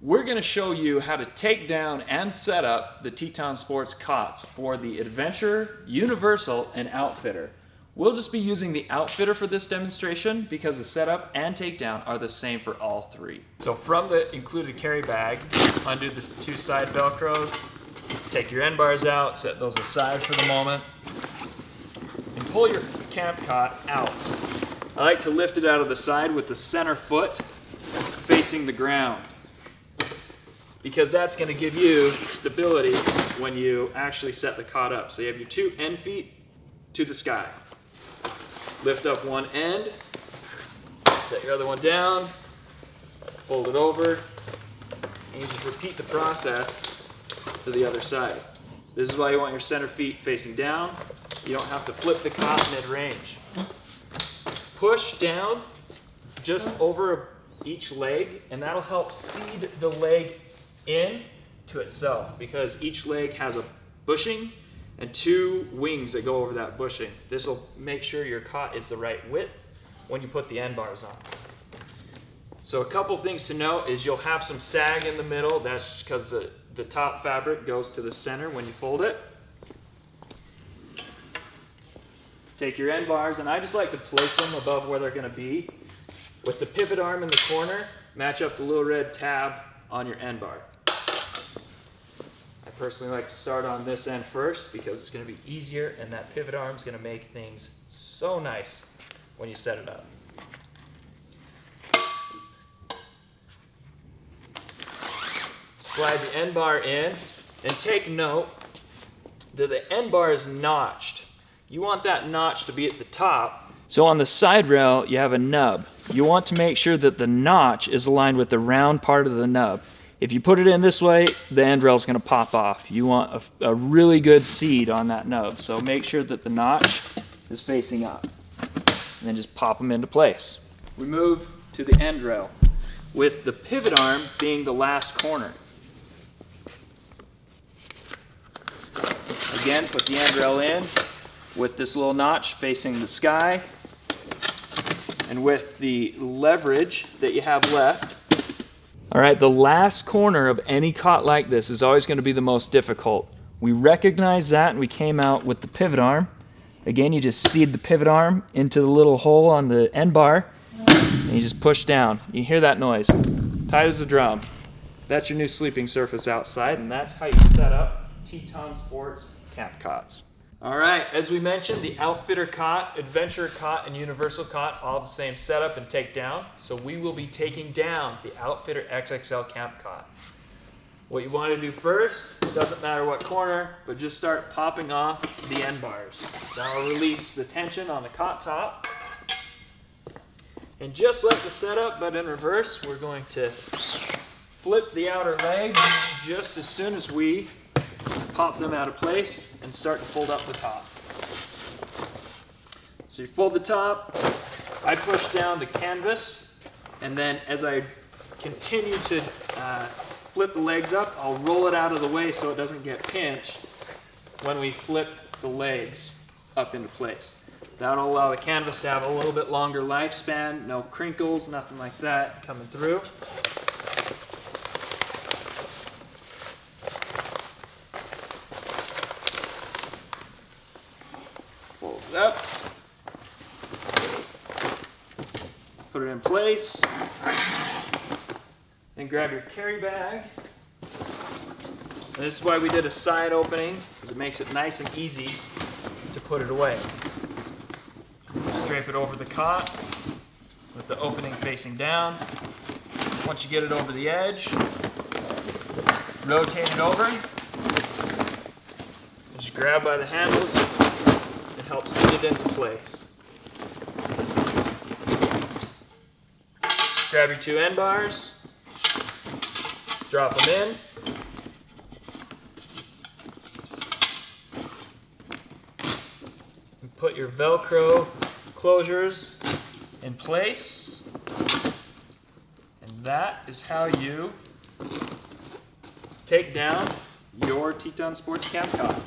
we're going to show you how to take down and set up the Teton Sports cots for the Adventure, Universal, and Outfitter. We'll just be using the Outfitter for this demonstration because the setup and takedown are the same for all three. So from the included carry bag, undo the two side Velcros, take your end bars out, set those aside for the moment, and pull your camp cot out. I like to lift it out of the side with the center foot facing the ground, because that's going to give you stability when you actually set the cot up. So you have your two end feet to the sky. Lift up one end, set your other one down, fold it over, and you just repeat the process to the other side. This is why you want your center feet facing down. You don't have to flip the cot mid-range. Push down just over each leg, and that'll help seed the leg in to itself, because each leg has a bushing and two wings that go over that bushing. This will make sure your cot is the right width when you put the end bars on. So a couple things to note is you'll have some sag in the middle. That's just because the top fabric goes to the center when you fold it. Take your end bars, and I just like to place them above where they're going to be. With the pivot arm in the corner, match up the little red tab on your end bar. I personally like to start on this end first because it's going to be easier, and that pivot arm is going to make things so nice when you set it up. Slide the end bar in, and take note that the end bar is notched. You want that notch to be at the top. So on the side rail, you have a nub. You want to make sure that the notch is aligned with the round part of the nub. If you put it in this way, the end rail is going to pop off. You want a really good seed on that nub. So make sure that the notch is facing up. And then just pop them into place. We move to the end rail, with the pivot arm being the last corner. Again, put the end rail in with this little notch facing the sky, and with the leverage that you have left. All right, the last corner of any cot like this is always going to be the most difficult. We recognize that, and we came out with the pivot arm. Again, you just seed the pivot arm into the little hole on the end bar, and you just push down. You hear that noise, tight as a drum. That's your new sleeping surface outside, and that's how you set up Teton Sports camp cots. All right, as we mentioned, the Outfitter cot, Adventure cot, and Universal cot, all the same setup and take down. So we will be taking down the Outfitter XXL camp cot. What you want to do first, doesn't matter what corner, but just start popping off the end bars. That'll release the tension on the cot top. And just like the setup, but in reverse, we're going to flip the outer leg just as soon as we pop them out of place and start to fold up the top. So you fold the top, I push down the canvas, and then as I continue to flip the legs up, I'll roll it out of the way so it doesn't get pinched when we flip the legs up into place. That'll allow the canvas to have a little bit longer lifespan, no crinkles, nothing like that coming through. Fold it up, put it in place, then grab your carry bag. And this is why we did a side opening, because it makes it nice and easy to put it away. Drape it over the cot with the opening facing down. Once you get it over the edge, rotate it over. Just grab by the handles and help seat it into place. Grab your two end bars, drop them in. And put your Velcro closures in place, and that is how you take down your Teton Sports camp cot.